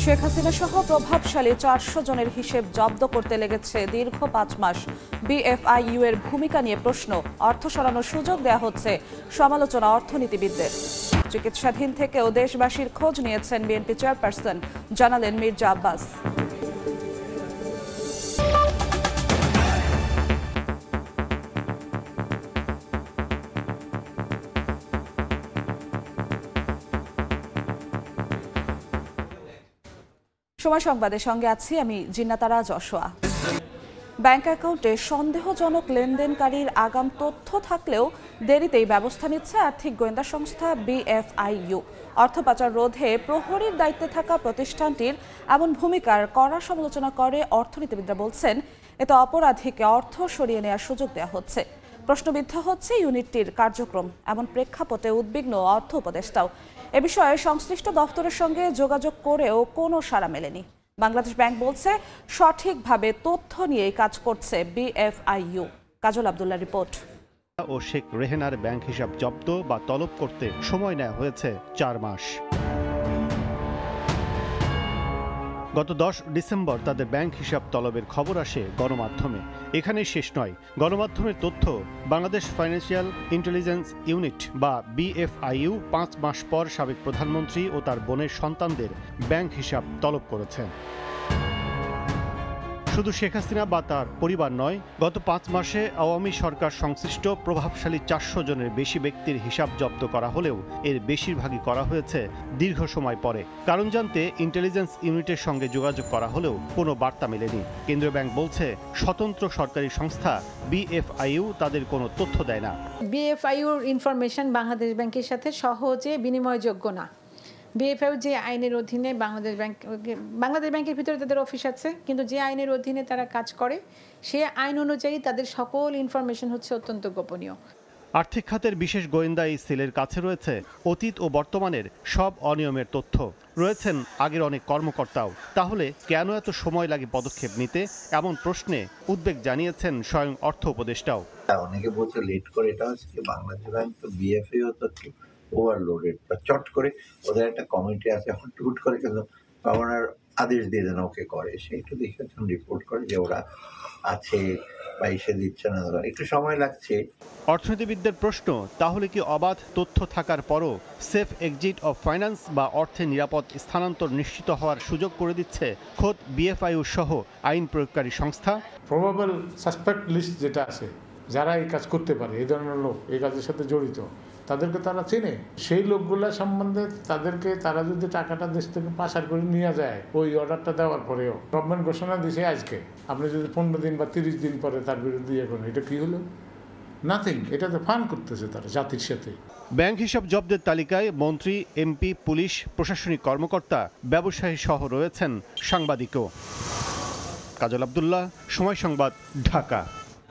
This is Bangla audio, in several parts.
শেখ হাসিনা সহ প্রভাবশালী 400 জনের হিসেব জব্দ করতে লেগেছে দীর্ঘ 5 মাস। বিএফআইইউ এর ভূমিকা নিয়ে প্রশ্ন, অর্থ সরানোর সুযোগ দেয়া হচ্ছে, সমালোচনা অর্থনীতিবিদদের। চিকিৎসাধীন থেকেও দেশবাসীর খোঁজ নিয়েছেন বিএনপি চেয়ারপারসন, জানালেন মির্জা আব্বাস। সময় সংবাদের সঙ্গে আছি আমি জিন্নাতারা যশোয়া। ব্যাংক অ্যাকাউন্টে সন্দেহজনক লেনদেনকারীর আগাম তথ্য থাকলেও দেরিতেই ব্যবস্থা নিচ্ছে আর্থিক গোয়েন্দা সংস্থা বিএফআইইউ। অর্থ পাচার রোধে প্রহরীর দায়িত্বে থাকা প্রতিষ্ঠানটির এমন ভূমিকার কড়া সমালোচনা করে অর্থনীতিবিদরা বলছেন, এতে অপরাধীকে অর্থ সরিয়ে নেওয়ার সুযোগ দেওয়া হচ্ছে। প্রশ্নবিদ্ধ হচ্ছে ইউনিটটির কার্যক্রম। এমন প্রেক্ষাপটে উদ্বিগ্ন অর্থ উপদেষ্টাও। এ বিষয়ে সংশ্লিষ্ট দপ্তরের সঙ্গে যোগাযোগ করেও কোনো সাড়া মেলেনি। বাংলাদেশ ব্যাংক বলছে সঠিকভাবে তথ্য নিয়েই কাজ করছে বিএফআইইউ। কাজল আব্দুল্লাহ রিপোর্ট। ও শেখ রেহেনার ব্যাংক হিসাব জব্দ বা তলব করতে সময় নেওয়া হয়েছে 4 মাস। গত 10 ডিসেম্বর তাদের ব্যাংক হিসাব তলবের খবর আসে গণমাধ্যমে। এখানেই শেষ নয়। গণমাধ্যমের তথ্য, বাংলাদেশ ফাইন্যান্সিয়াল ইন্টেলিজেন্স ইউনিট বা বিএফআইইউ 5 মাস পর সাবেক প্রধানমন্ত্রী ও তার বোনের সন্তানদের ব্যাংক হিসাব তলব করেছেন। শুধু শেখ হাসিনা বা তার পরিবার নয়, গত 5 মাসে আওয়ামী সরকার সংশ্লিষ্ট প্রভাবশালী 400 জনের বেশি ব্যক্তির হিসাব জব্দ করা হলেও এর বেশিরভাগই করা হয়েছে দীর্ঘ সময় পরে। কারণ জানতে ইন্টেলিজেন্স ইউনিটের সঙ্গে যোগাযোগ করা হলেও কোনো বার্তা মেলেনি। কেন্দ্রীয় ব্যাংক বলছে স্বতন্ত্র সরকারি সংস্থা বিএফআইইউ তাদের কোনো তথ্য দেয় না। বিএফআইইউর ইনফরমেশন বাংলাদেশ ব্যাংকের সাথে সহজে বিনিময়যোগ্য না। বিএফআইইউ যে আইনের অধীনে বাংলাদেশ ব্যাংকের ভিতরে তাদের অফিস আছে, কিন্তু যে আইনের অধীনে তারা কাজ করে সে আইন অনুযায়ী তাদের সকল ইনফরমেশন হচ্ছে অত্যন্ত গোপনীয়। আর্থিক খাতের বিশেষ গোয়েন্দা এই সেলের কাছে রয়েছে অতীত ও বর্তমানের সব অনিয়মের তথ্য। রয়েছেন আগের অনেক কর্মকর্তাও। তাহলে কেন এত সময় লাগে পদক্ষেপ নিতে? এমন প্রশ্নে উদ্বেগ জানিয়েছেন স্বয়ং অর্থ উপদেষ্টাও। অনেকে বলছে লেট করে, এটা হচ্ছে কি বাংলাদেশ ব্যাংক তো বিএফআইইউ তো ওভারলোডেড বা চট করে ওদের একটা কমিটি আছে, এখন টুট করে কিন্তু গভর্নর আদেশ দিয়ে দেন ওকে করে, সে একটু দেখে রিপোর্ট করে যে ওরা আছে বা এসে দিচ্ছে না, একটু সময় লাগছে। অর্থনীতিবিদদের প্রশ্ন, তাহলে কি অবাধ তথ্য থাকার পরও সেফ এক্সিট অফ ফাইন্যান্স বা অর্থের নিরাপদ স্থানান্তর নিশ্চিত হওয়ার সুযোগ করে দিচ্ছে খোদ বিএফআইইউ সহ আইন প্রয়োগকারী সংস্থা? প্রবাবল সাসপেক্ট লিস্ট যেটা আছে, যারা এই কাজ করতে পারে, এই ধরনের লোক এই কাজের সাথে জড়িত, তাদেরকে তারা চেনে। সেই লোকগুলা সম্বন্ধে তারা যদি টাকাটা দেশ থেকে পাচার করে নিয়ে যায়, ওই অর্ডারটা দেওয়ার পরেও গভর্নমেন্ট ঘোষণা দিয়েছে আজকে, আপনি যদি 15 দিন বা 30 দিন পরে তার বিরুদ্ধে ইয়ে করেন, এটা কি হলো? নাথিং। এটা তো ফান করতেছে তারা জাতির সাথে। ব্যাংক হিসাব জব্দের তালিকায় মন্ত্রী, এমপি, পুলিশ, প্রশাসনিক কর্মকর্তা, ব্যবসায়ী সহ রয়েছেন সাংবাদিকও। কাজল আব্দুল্লাহ, সময় সংবাদ, ঢাকা।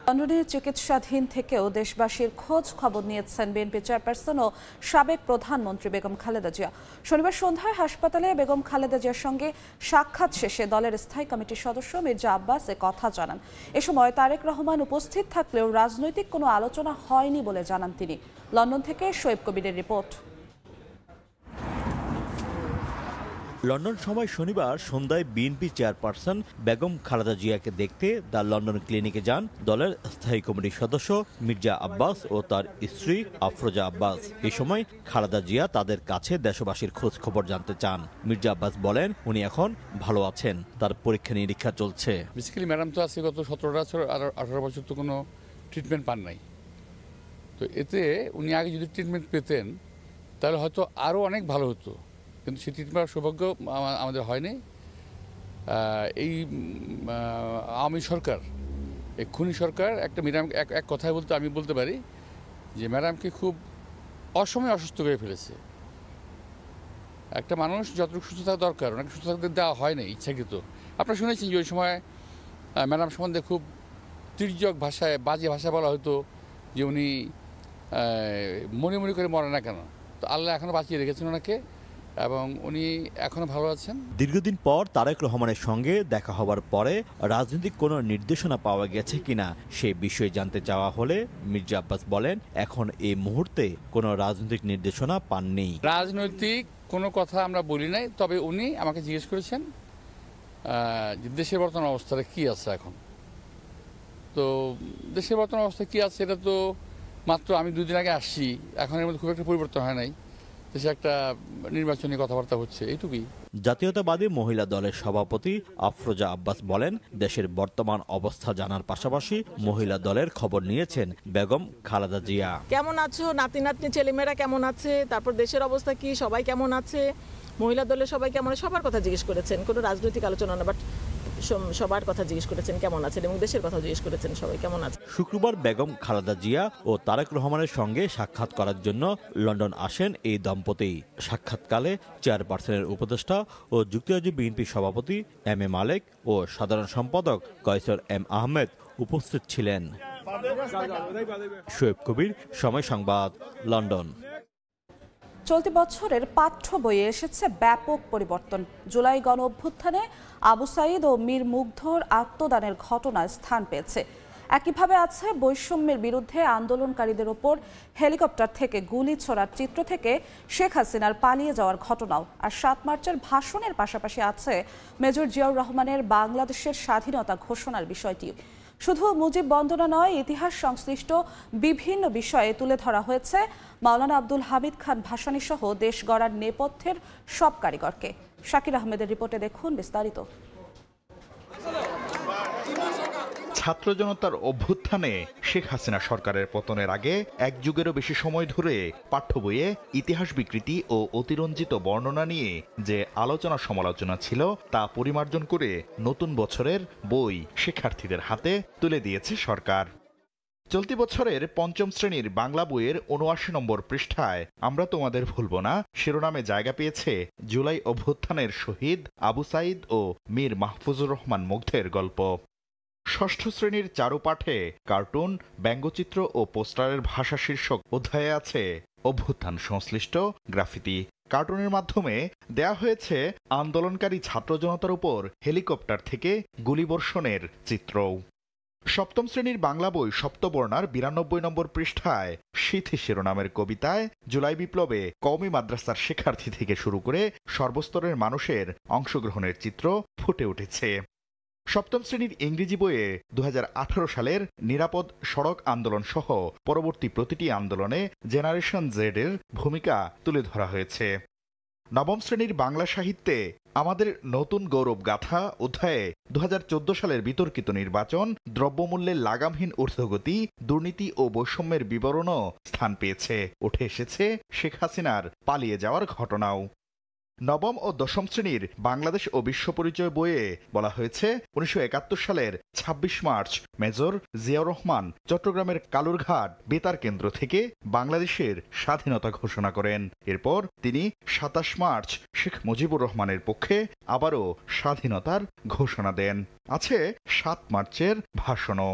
লন্ডনে চিকিৎসাধীন থেকেও দেশবাসীর খোঁজ খবর নিয়েছেন বিএনপি চেয়ারপারসন ও সাবেক প্রধানমন্ত্রী বেগম খালেদা জিয়া। শনিবার সন্ধ্যায় হাসপাতালে বেগম খালেদা জিয়ার সঙ্গে সাক্ষাৎ শেষে দলের স্থায়ী কমিটির সদস্য মির্জা আব্বাস এ কথা জানান। এ সময় তারেক রহমান উপস্থিত থাকলেও রাজনৈতিক কোনো আলোচনা হয়নি বলে জানান তিনি। লন্ডন থেকে শোয়েব কবিরের রিপোর্ট। লন্ডন সময় শনিবার সন্ধ্যায় বিএনপি চেয়ারপারসন বেগম খালেদা জিয়াকে দেখতে দ্য লন্ডন ক্লিনিকে যান দলের স্থায়ী কমিটির সদস্য মির্জা আব্বাস ও তার স্ত্রী আফরোজা আব্বাস। এই সময় খালেদা জিয়া তাদের কাছে দেশবাসীর খোঁজ খবর জানতে চান। মির্জা আব্বাস বলেন উনি এখন ভালো আছেন, তার পরীক্ষা নিরীক্ষা চলছে। বেসিক্যালি ম্যাডাম তো আছে গত 17 বছর আর 18 বছর তো কোনো ট্রিটমেন্ট পান নাই, তো এতে উনি আগে যদি ট্রিটমেন্ট পেতেন তাহলে হয়তো আরও অনেক ভালো হতো, কিন্তু সেই ট্রিটমেন্ট সৌভাগ্য আমাদের হয়নি। এই আওয়ামী সরকার, এই খুনি সরকার একটা ম্যাডাম এক কথায় বলতে আমি বলতে পারি যে ম্যাডামকে খুব অসময়ে অসুস্থ করে ফেলেছে। একটা মানুষ যতটুকু সুস্থ থাকা দরকার ওনাকে সুস্থ থাকতে দেওয়া হয় না ইচ্ছাকৃত। আপনারা শুনেছেন যে ওই সময় ম্যাডাম সম্বন্ধে খুব তির্যক ভাষায়, বাজে ভাষা বলা হতো যে উনি মনে মনে করে মরে না কেন, তো আল্লাহ এখনও বাঁচিয়ে রেখেছেন ওনাকে এবং উনি এখনো ভালো আছেন। দীর্ঘদিন পর তারেক রহমানের সঙ্গে দেখা হওয়ার পরে রাজনৈতিক কোনো নির্দেশনা পাওয়া গেছে কিনা সে বিষয়ে জানতে চাওয়া হলে মির্জা আব্বাস বলেন এখন এই মুহূর্তে কোনো রাজনৈতিক নির্দেশনা পাননি। রাজনৈতিক কোনো কথা আমরা বলি নাই, তবে উনি আমাকে জিজ্ঞেস করেছেন যে দেশের বর্তমান অবস্থাটা কী আছে এখন। তো দেশের বর্তমান অবস্থা কী আছে এটা তো মাত্র আমি 2 দিন আগে আসছি, এখন এর মধ্যে খুব একটা পরিবর্তন হয় নাই। দেশে একটা নির্বাচনী কথাবার্তা হচ্ছে, এইটুকুই। জাতীয়তাবাদী মহিলা দলের সভাপতি আফরোজা আব্বাস বলেন, দেশের বর্তমান অবস্থা জানার পাশাপাশি মহিলা দলের খবর নিয়েছেন বেগম খালেদা জিয়া। কেমন আছো, নাতি নাতনি ছেলেমেয়েরা কেমন আছে, তারপর দেশের অবস্থা কি, সবাই কেমন আছে, মহিলা দলের সবাই কেমন আছে, সবার কথা জিজ্ঞেস করেছেন। কোনো রাজনৈতিক আলোচনা না, বাট সবার কথা জিজ্ঞেস করেছেন কেমন আছেন, এবং দেশের কথা জিজ্ঞেস করেছেন সবাই কেমন আছে। শুক্রবার বেগম খালেদা জিয়া ও তারেক রহমানের সঙ্গে সাক্ষাৎ করার জন্য লন্ডন আসেন এই দম্পতি। সাক্ষাৎকালে চেয়ারপারসনের উপদেষ্টা ও যুক্তরাজ্য বিএনপি সভাপতি এম এ মালেক ও সাধারণ সম্পাদক কয়সর এম আহমেদ উপস্থিত ছিলেন। শোয়েব কবির, সময় সংবাদ, লন্ডন। চলতি বছরের পাঠ্য বইয়ে এসেছে ব্যাপক পরিবর্তন। জুলাই গণ অভ্যুত্থানে আবু সাঈদ ও মীর মুগ্ধর আত্মদানের ঘটনা স্থান পেয়েছে। একইভাবে আছে বৈষম্যের বিরুদ্ধে আন্দোলনকারীদের ওপর হেলিকপ্টার থেকে গুলি ছোড়ার চিত্র থেকে শেখ হাসিনার পালিয়ে যাওয়ার ঘটনাও। আর 7 মার্চের ভাষণের পাশাপাশি আছে মেজর জিয়াউর রহমানের বাংলাদেশের স্বাধীনতা ঘোষণার বিষয়টি। শুধু মুজিব বন্দনা নয়, ইতিহাস সংশ্লিষ্ট বিভিন্ন বিষয়ে তুলে ধরা হয়েছে মাওলানা আব্দুল হামিদ খান ভাসানী সহ দেশ গড়ার নেপথ্যের সব কারিগরকে। শাকির আহমেদের রিপোর্টে দেখুন বিস্তারিত। ছাত্র জনতার অভ্যুত্থানে শেখ হাসিনা সরকারের পতনের আগে 1 যুগেরও বেশি সময় ধরে পাঠ্য বইয়ে ইতিহাস বিকৃতি ও অতিরঞ্জিত বর্ণনা নিয়ে যে আলোচনা সমালোচনা ছিল তা পরিমার্জন করে নতুন বছরের বই শিক্ষার্থীদের হাতে তুলে দিয়েছে সরকার। চলতি বছরের 5ম শ্রেণীর বাংলা বইয়ের 79 নম্বর পৃষ্ঠায় আমরা তোমাদের ভুলব না শিরোনামে জায়গা পেয়েছে জুলাই অভ্যুত্থানের শহীদ আবু সাঈদ ও মীর মাহফুজুর রহমান মুগ্ধের গল্প। 6ষ্ঠ শ্রেণীর চারুপাঠে কার্টুন, ব্যঙ্গচিত্র ও পোস্টারের ভাষা শীর্ষক অধ্যায়ে আছে অভ্যুত্থান সংশ্লিষ্ট গ্রাফিতি। কার্টুনের মাধ্যমে দেয়া হয়েছে আন্দোলনকারী ছাত্র জনতার উপর হেলিকপ্টার থেকে গুলিবর্ষণের চিত্রও। 7ম শ্রেণীর বাংলা বই সপ্তবর্ণার 92 নম্বর পৃষ্ঠায় সিথি শিরোনামের কবিতায় জুলাই বিপ্লবে কওমি মাদ্রাসার শিক্ষার্থী থেকে শুরু করে সর্বস্তরের মানুষের অংশগ্রহণের চিত্র ফুটে উঠেছে। 7ম শ্রেণীর ইংরেজি বইয়ে 2018 সালের নিরাপদ সড়ক আন্দোলন সহ পরবর্তী প্রতিটি আন্দোলনে জেনারেশন জেড এর ভূমিকা তুলে ধরা হয়েছে। 9ম শ্রেণীর বাংলা সাহিত্যে আমাদের নতুন গৌরব গাথা অধ্যায়ে 2014 সালের বিতর্কিত নির্বাচন, দ্রব্যমূল্যের লাগামহীন ঊর্ধ্বগতি, দুর্নীতি ও বৈষম্যের বিবরণও স্থান পেয়েছে। উঠে এসেছে শেখ হাসিনার পালিয়ে যাওয়ার ঘটনাও। 9ম ও 10ম শ্রেণীর বাংলাদেশ ও বিশ্ব পরিচয় বইয়ে বলা হয়েছে 1971 সালের 26 মার্চ মেজর জিয়াউর রহমান চট্টগ্রামের কালুরঘাট বেতার কেন্দ্র থেকে বাংলাদেশের স্বাধীনতা ঘোষণা করেন। এরপর তিনি 27 মার্চ শেখ মুজিবুর রহমানের পক্ষে আবারও স্বাধীনতার ঘোষণা দেন। আছে 7 মার্চের ভাষণও।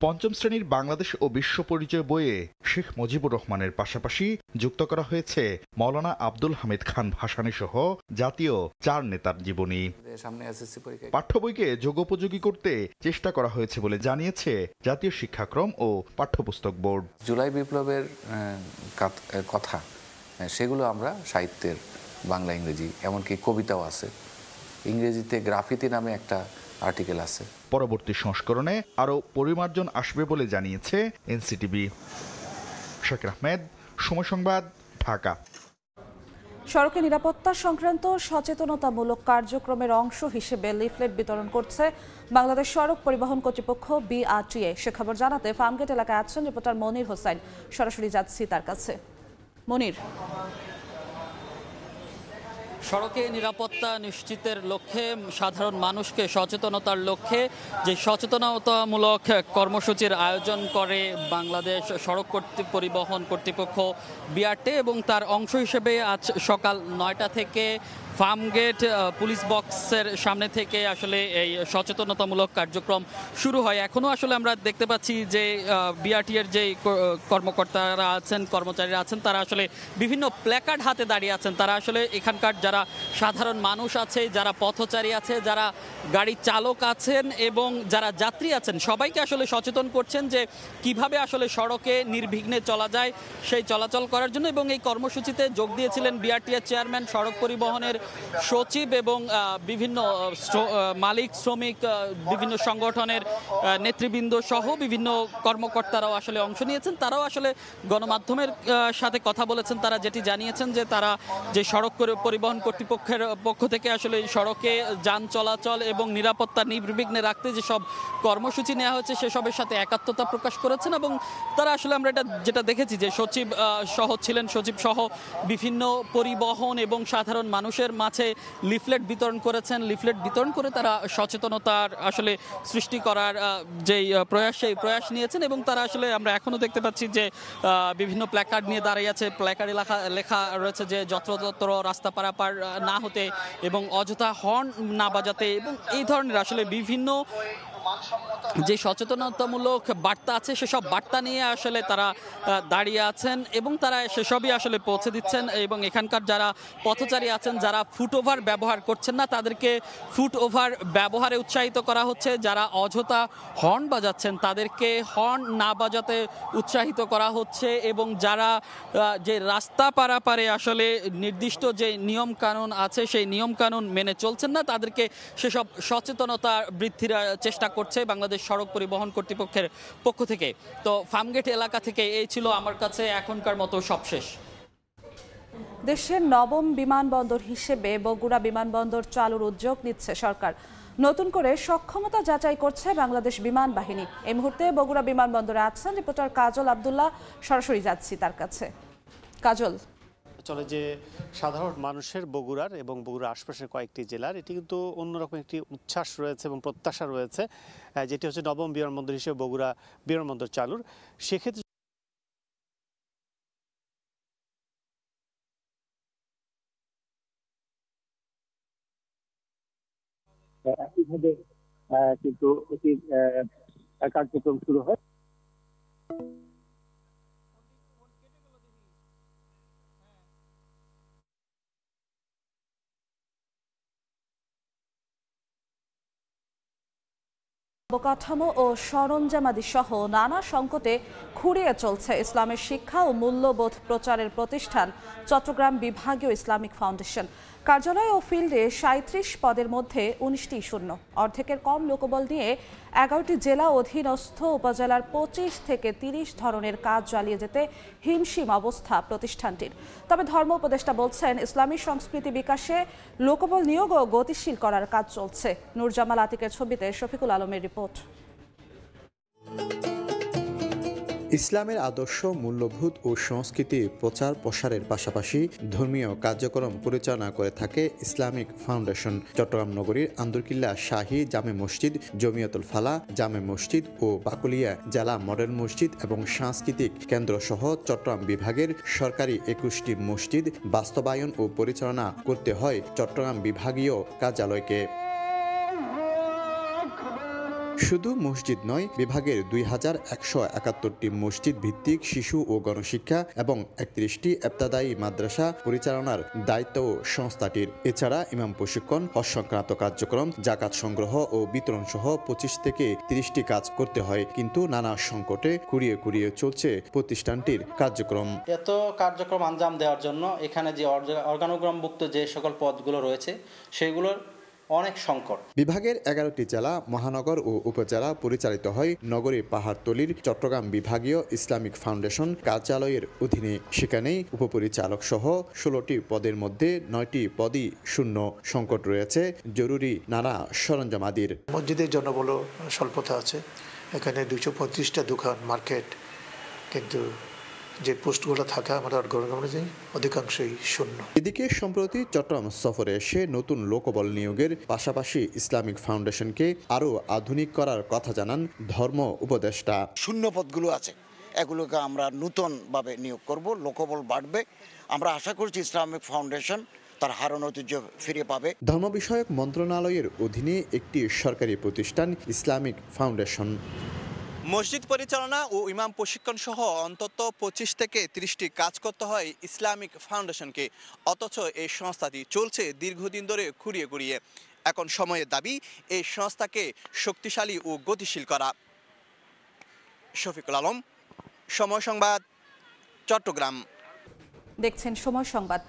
5ম শ্রেণীর বাংলাদেশ ও বিশ্ব পরিচয় বইয়ে শেখ মুজিবুর রহমানের পাশাপাশি যুক্ত করা হয়েছে মাওলানা আব্দুল হামিদ খান ভাসানী সহ জাতীয় 4 নেতার জীবনী। পাঠ্য বইকে যোগোপযোগী করতে চেষ্টা করা হয়েছে বলে জানিয়েছে জাতীয় শিক্ষাক্রম ও পাঠ্যপুস্তক বোর্ড। জুলাই বিপ্লবের কথা সেগুলো আমরা সাহিত্যের বাংলা, ইংরেজি, এমনকি কবিতাও আছে। ইংরেজিতে গ্রাফিতি নামে একটা আর্টিকেল আছে। পরবর্তী সংস্করণে আরও পরিমার্জন আসবে বলে জানিয়েছে এনসিটিভি। শাকির আহমেদ, সময় সংবাদ, ঢাকা। সড়কে নিরাপত্তা সংক্রান্ত সচেতনতামূলক কার্যক্রমের অংশ হিসেবে লিফলেট বিতরণ করছে বাংলাদেশ সড়ক পরিবহন কর্তৃপক্ষ BRTA। সে খবর জানাতে ফার্মগেট এলাকায় আছেন রিপোর্টার মনির হোসেন। সরাসরি যাচ্ছি তার কাছে। মনির, সড়কে নিরাপত্তা নিশ্চিতের লক্ষ্যে সাধারণ মানুষকে সচেতনতার লক্ষ্যে যে সচেতনতামূলক কর্মসূচির আয়োজন করে বাংলাদেশ সড়ক পরিবহন কর্তৃপক্ষ BRTA এবং তার অংশ হিসেবে আজ সকাল 9টা থেকে ফার্মগেট পুলিশ বক্সের সামনে থেকে আসলে এই সচেতনতামূলক কার্যক্রম শুরু হয়। এখনও আসলে আমরা দেখতে পাচ্ছি যে বিআরটি এর যে কর্মকর্তারা আছেন, কর্মচারীরা আছেন, তারা আসলে বিভিন্ন প্ল্যাকার্ড হাতে দাঁড়িয়ে আছেন। তারা আসলে এখানকার যারা সাধারণ মানুষ আছে, যারা পথচারী আছে, যারা গাড়ি চালক আছেন এবং যারা যাত্রী আছেন, সবাইকে আসলে সচেতন করছেন যে কিভাবে আসলে সড়কে নির্বিঘ্নে চলা যায় সেই চলাচল করার জন্য। এবং এই কর্মসূচিতে যোগ দিয়েছিলেন বিআরটি এর চেয়ারম্যান, সড়ক পরিবহনের সচিব এবং বিভিন্ন মালিক, শ্রমিক, বিভিন্ন সংগঠনের নেতৃবৃন্দ সহ বিভিন্ন কর্মকর্তারাও আসলে অংশ নিয়েছেন। তারাও আসলে গণমাধ্যমের সাথে কথা বলেছেন। তারা যেটি জানিয়েছেন যে তারা যে সড়ক পরিবহন কর্তৃপক্ষের পক্ষ থেকে আসলে সড়কে যান চলাচল এবং নিরাপত্তা নির্বিঘ্নে রাখতে যেসব কর্মসূচি নেওয়া হয়েছে সেসবের সাথে একাত্মতা প্রকাশ করেছেন। এবং তারা আসলে আমরা এটা যেটা দেখেছি যে সচিব সহ বিভিন্ন পরিবহন এবং সাধারণ মানুষের মাঝে লিফলেট বিতরণ করেছেন। লিফলেট বিতরণ করে তারা সচেতনতার আসলে সৃষ্টি করার যেই প্রয়াস, সেই প্রয়াস নিয়েছেন। এবং তারা আসলে আমরা এখনও দেখতে পাচ্ছি যে বিভিন্ন প্ল্যাকার্ড নিয়ে দাঁড়িয়ে আছে। প্ল্যাকার্ডে লেখা রয়েছে যে যত্রতত্র রাস্তা পারাপার না হতে এবং অযথা হর্ন না বাজাতে এবং এই ধরনের আসলে বিভিন্ন যে সচেতনতামূলক বার্তা আছে সেসব বার্তা নিয়ে আসলে তারা দাঁড়িয়ে আছেন এবং তারা সেসবই আসলে পৌঁছে দিচ্ছেন। এবং এখানকার যারা পথচারী আছেন, যারা ফুটওভার ব্যবহার করছেন না, তাদেরকে ফুটওভার ব্যবহারে উৎসাহিত করা হচ্ছে। যারা অযথা হর্ন বাজাচ্ছেন তাদেরকে হর্ন না বাজাতে উৎসাহিত করা হচ্ছে। এবং যারা যে রাস্তা পারাপারে আসলে নির্দিষ্ট যে নিয়ম কানুন আছে সেই নিয়ম কানুন মেনে চলছেন না, তাদেরকে সেসব সচেতনতা বৃদ্ধির চেষ্টা করছে বাংলাদেশ সড়ক পরিবহন কর্তৃপক্ষের পক্ষ থেকে। তো ফার্মগেট এলাকা থেকে এই ছিল আমার কাছে এখনকার মতো সবশেষ। দেশের নবম বিমানবন্দর হিসেবে বগুড়া বিমানবন্দর চালুর উদ্যোগ নিচ্ছে সরকার। নতুন করে সক্ষমতা যাচাই করছে বাংলাদেশ বিমান বাহিনী। এই মুহূর্তে বগুড়া বিমানবন্দরে আছেন রিপোর্টার কাজল আব্দুল্লাহ। সরাসরি যাচ্ছি তার কাছে। কাজল, চলে যে সাধারণ মানুষের বগুড়ার এবং বগুড়ার আশপাশের কয়েকটি জেলার এটি কিন্তু অন্যরকম একটি উচ্ছ্বাস রয়েছে এবং প্রত্যাশা রয়েছে, যেটি হচ্ছে নবম বিমানবন্দর হিসেবে বগুড়া বিমানবন্দর চালুর। সেক্ষেত্রে একইভাবে কিন্তু এটির কার্যক্রম শুরু হয়। অবকাঠামো ও সরঞ্জামাদি সহ নানা সংকটে খুঁড়িয়ে চলছে ইসলামের শিক্ষা ও মূল্যবোধ প্রচারের প্রতিষ্ঠান চট্টগ্রাম বিভাগীয় ইসলামিক ফাউন্ডেশন। কার্যালয় ও ফিল্ডে ৩৭ পদের মধ্যে ১৯টি শূন্য। অর্ধেকের কম লোকবল নিয়ে ১১টি জেলা অধীনস্থ উপজেলার ২৫ থেকে ৩০ ধরনের কাজ চালিয়ে যেতে হিমশিম অবস্থা প্রতিষ্ঠানটির। তবে ধর্ম উপদেষ্টা বলছেন ইসলামী সংস্কৃতি বিকাশে লোকবল নিয়োগ ও গতিশীল করার কাজ চলছে। নূরজামাল আতিকের ছবিতে শফিকুল আলমের রিপোর্ট। ইসলামের আদর্শ, মূল্যবোধ ও সংস্কৃতি প্রচার প্রসারের পাশাপাশি ধর্মীয় কার্যক্রম পরিচালনা করে থাকে ইসলামিক ফাউন্ডেশন। চট্টগ্রাম নগরীর আন্দরকিল্লা শাহী জামে মসজিদ, জমিয়তুল ফালাহ জামে মসজিদ ও বাকুলিয়া জেলা মডেল মসজিদ এবং সাংস্কৃতিক কেন্দ্র সহ চট্টগ্রাম বিভাগের সরকারি ২১টি মসজিদ বাস্তবায়ন ও পরিচালনা করতে হয় চট্টগ্রাম বিভাগীয় কার্যালয়কে। শুধু মসজিদ নয়, বিভাগের ২,১৭১টি মসজিদ ভিত্তিক শিশু ও গণশিক্ষা এবং ৩১টি ইবতেদায়ী মাদ্রাসা পরিচালনার দায়িত্ব সংস্থাটির। এছাড়া ইমাম প্রশিক্ষণ, হজ সংক্রান্ত কার্যক্রম, জাকাত সংগ্রহ ও বিতরণ সহ ২৫ থেকে ৩০টি কাজ করতে হয়। কিন্তু নানা সংকটে কুড়িয়ে চলছে প্রতিষ্ঠানটির কার্যক্রম। এত কার্যক্রম আঞ্জাম দেওয়ার জন্য এখানে যে অর্গানোগ্রামভুক্ত যে সকল পদগুলো রয়েছে সেগুলোর অনেক সংকট। বিভাগের ১১টি জেলা, মহানগর ও উপজেলা পরিচালিত হয় নগরী পাহাড়তলীর চট্টগ্রাম বিভাগীয় ইসলামিক ফাউন্ডেশন কার্যালয়ের অধীনে। সেখানেই উপপরিচালক সহ ১৬টি পদের মধ্যে ৯টি পদই শূন্য। সংকট রয়েছে জরুরি নানা সরঞ্জামাদির। মসজিদের জন্য বলো স্বল্পতা আছে, এখানে ২৩৫টা দোকান, মার্কেট, কিন্তু যে পোস্টগুলো থাকা আমাদের অধিকাংশই শূন্য। এদিকে সম্প্রতি চট্টগ্রাম সফরে এসে নতুন লোকবল নিয়োগের পাশাপাশি ইসলামিক ফাউন্ডেশনকে আরও আধুনিক করার কথা জানান ধর্ম উপদেষ্টা। শূন্য পদগুলো আছে, এগুলোকে আমরা নতুনভাবে নিয়োগ করব, লোকবল বাড়বে। আমরা আশা করছি ইসলামিক ফাউন্ডেশন তার হারানো ঐতিহ্য ফিরে পাবে। ধর্ম বিষয়ক মন্ত্রণালয়ের অধীনে একটি সরকারি প্রতিষ্ঠান ইসলামিক ফাউন্ডেশন। মসজিদ পরিচালনা ও ইমাম প্রশিক্ষণ সহ অন্তত 25 থেকে 30টি কাজ করতে হয় ইসলামিক ফাউন্ডেশনকে, অথচ এই সংস্থাটি চলছে দীর্ঘদিন ধরে খুঁড়িয়ে খুঁড়িয়ে। এখন সময়ের দাবি এই সংস্থাকে শক্তিশালী ও গতিশীল করা। শফিকুল আলম, সময় সংবাদ, চট্টগ্রাম। দেখছেন সময় সংবাদ।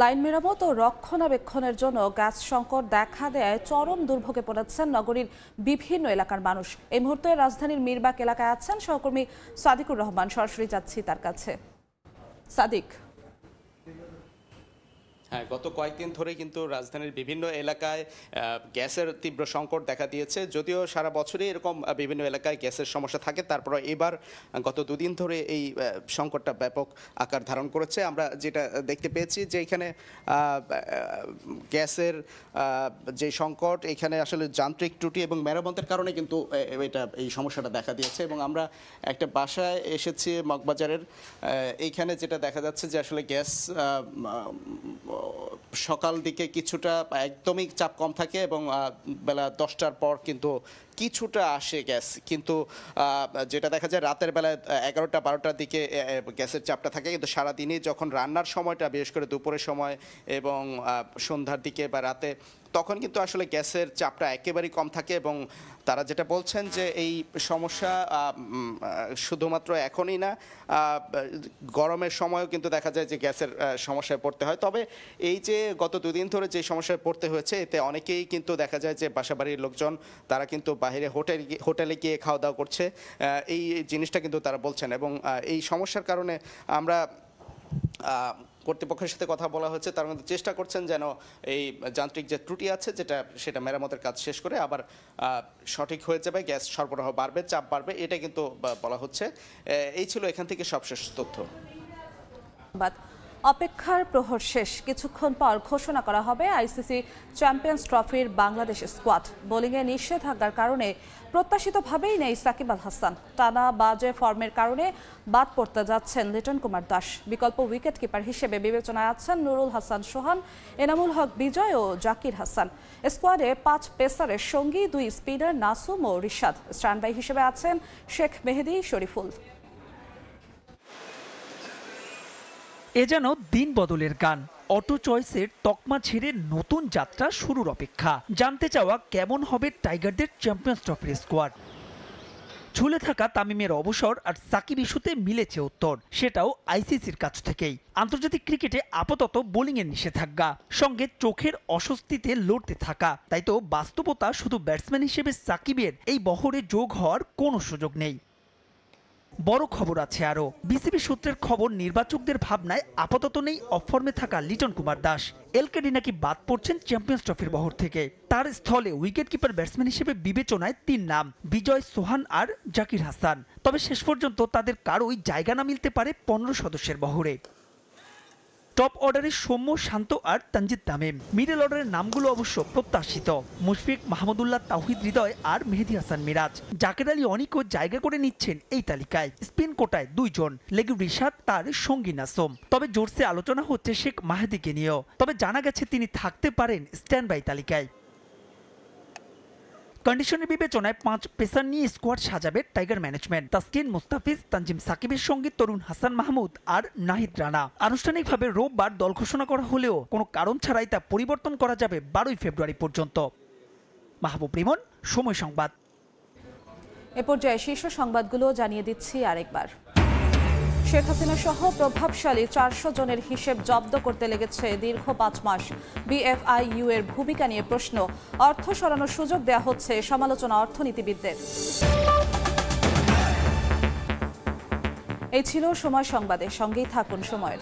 লাইন মেরামত ও রক্ষণাবেক্ষণের জন্য গ্যাস সংকট দেখা দেয় চরম দুর্ভোগে পড়েছেন নগরীর বিভিন্ন এলাকার মানুষ। এই মুহূর্তে রাজধানীর মিরবাগ এলাকায় আছেন সহকর্মী সাদিকুর রহমান। সরাসরি যাচ্ছি তার কাছে। সাদিক। হ্যাঁ, গত কয়েকদিন ধরে কিন্তু রাজধানীর বিভিন্ন এলাকায় গ্যাসের তীব্র সংকট দেখা দিয়েছে। যদিও সারা বছরই এরকম বিভিন্ন এলাকায় গ্যাসের সমস্যা থাকে, তারপরে এবার গত দুদিন ধরে এই সংকটটা ব্যাপক আকার ধারণ করেছে। আমরা যেটা দেখতে পেয়েছি যে এখানে গ্যাসের যে সংকট, এখানে আসলে যান্ত্রিক ত্রুটি এবং মেরামতের কারণে কিন্তু এই সমস্যাটা দেখা দিয়েছে। এবং আমরা একটা বাসায় এসেছি মগবাজারের, এইখানে যেটা দেখা যাচ্ছে যে আসলে গ্যাস সকাল দিকে কিছুটা একদমই চাপ কম থাকে এবং বেলা 10টার পর কিন্তু কিছুটা আসে গ্যাস, কিন্তু যেটা দেখা যায় রাতের বেলায় 11টা 12টার দিকে গ্যাসের চাপটা থাকে। কিন্তু সারাদিনই যখন রান্নার সময়টা, বিশেষ করে দুপুরের সময় এবং সন্ধ্যার দিকে বা রাতে, তখন কিন্তু আসলে গ্যাসের চাপটা একেবারেই কম থাকে। এবং তারা যেটা বলছেন যে এই সমস্যা শুধুমাত্র এখনই না, গরমের সময়ও কিন্তু দেখা যায় যে গ্যাসের সমস্যায় পড়তে হয়। তবে এই যে গত দুদিন ধরে যে সমস্যায় পড়তে হয়েছে, এতে অনেকেই কিন্তু দেখা যায় যে বাসাবাড়ির লোকজন তারা কিন্তু বাইরে হোটেলে গিয়ে খাওয়া দাওয়া করছে, এই জিনিসটা কিন্তু তারা বলছেন। এবং এই সমস্যার কারণে আমরা কর্তৃপক্ষের সাথে কথা বলা হচ্ছে, তার মধ্যে চেষ্টা করছেন যেন এই যান্ত্রিক যে ত্রুটি আছে সেটা মেরামতের কাজ শেষ করে আবার সঠিক হয়ে যাবে, গ্যাস সরবরাহ বাড়বে, চাপ বাড়বে, এটা কিন্তু বলা হচ্ছে। এই ছিল এখান থেকে সবশেষ তথ্য। অপেক্ষার প্রহর শেষ। কিছুক্ষণ পর ঘোষণা করা হবে আইসিসি চ্যাম্পিয়ন্স ট্রফির বাংলাদেশ স্কোয়াড। বোলিংয়ে নিষেধাজ্ঞার কারণে প্রত্যাশিতভাবেই নেই সাকিব আল হাসান। টানা বাজে ফর্মের কারণে বাদ পড়তে যাচ্ছেন লিটন কুমার দাস। বিকল্প উইকেট কিপার হিসেবে বিবেচনায় আছেন নুরুল হাসান সোহান, এনামুল হক বিজয় ও জাকির হাসান। স্কোয়াডে 5 পেসারের সঙ্গী 2 স্পিনার নাসুম ও রিশাদ। স্ট্যান্ডবাই হিসেবে আছেন শেখ মেহেদী, শরীফুল। এ যেন দিন বদলের গান। অটো চয়েসের তকমা ছেড়ে নতুন যাত্রা শুরুর অপেক্ষা। জানতে চাওয়া কেমন হবে টাইগারদের চ্যাম্পিয়ন্স ট্রফির স্কোয়াড। ঝুলে থাকা তামিমের অবসর আর সাকিব ইস্যুতে মিলেছে উত্তর, সেটাও আইসিসির কাছ থেকেই। আন্তর্জাতিক ক্রিকেটে আপাতত বোলিংয়ের নিষেধাজ্ঞা, সঙ্গে চোখের অস্বস্তিতে লড়তে থাকা। তাই তো বাস্তবতা শুধু ব্যাটসম্যান হিসেবে সাকিবের এই বহরে যোগ হওয়ার কোনো সুযোগ নেই। বড় খবর আছে আরও। বিসিবি সূত্রের খবর, নির্বাচকদের ভাবনায় আপাতত নেই অফ ফর্মে থাকা লিটন কুমার দাস। এলকেডি নাকি বাদ পড়ছেন চ্যাম্পিয়ন্স ট্রফির বহর থেকে। তার স্থলে উইকেট কিপার ব্যাটসম্যান হিসেবে বিবেচনায় 3 নাম, বিজয়, সোহান আর জাকির হাসান। তবে শেষ পর্যন্ত তাদের কারোই জায়গা না মিলতে পারে 15 সদস্যের বহরে। টপ অর্ডারে সৌম্য, শান্ত আর তানজিদ তামিম। মিডল অর্ডারের নামগুলো অবশ্য প্রত্যাশিত, মুশফিক, মাহমুদুল্লাহ, তাওহিদ হৃদয় আর মেহেদী হাসান মিরাজ। জাকের আলী অনিকও জায়গা করে নিচ্ছেন এই তালিকায়। স্পিন কোটায় 2 জন, লেগে রিশাদ, তার সঙ্গী নাসুম। তবে জোরসে আলোচনা হচ্ছে শেখ মাহেদীকে নিয়েও। তবে জানা গেছে তিনি থাকতে পারেন স্ট্যান্ড বাই তালিকায়। কন্ডিশনের বিবেচনায় 5 পেসার নিয়ে স্কোয়াড সাজাবে টাইগার ম্যানেজমেন্ট। তাসকিন, মুস্তাফিজ, তানজিম সাকিবের সঙ্গে তরুণ হাসান মাহমুদ আর নাহিদ রানা। আনুষ্ঠানিকভাবে রোববার দল ঘোষণা করা হলেও কোনো কারণ ছাড়াই তা পরিবর্তন করা যাবে 12 ফেব্রুয়ারি পর্যন্ত। মাহবুব রিমন, সময় সংবাদ। এ পর্যায়ে শীর্ষ সংবাদগুলো জানিয়ে দিচ্ছি আরেকবার। শেখ হাসিনা সহ প্রভাবশালী 400 জনের হিসেব জব্দ করতে লেগেছে দীর্ঘ 5 মাস। বিএফআইইউ এর ভূমিকা নিয়ে প্রশ্ন। অর্থ সরানোর সুযোগ দেওয়া হচ্ছে, সমালোচনা অর্থনীতিবিদদের। এই ছিল সময় সংবাদের, সঙ্গেই থাকুন সময়ের।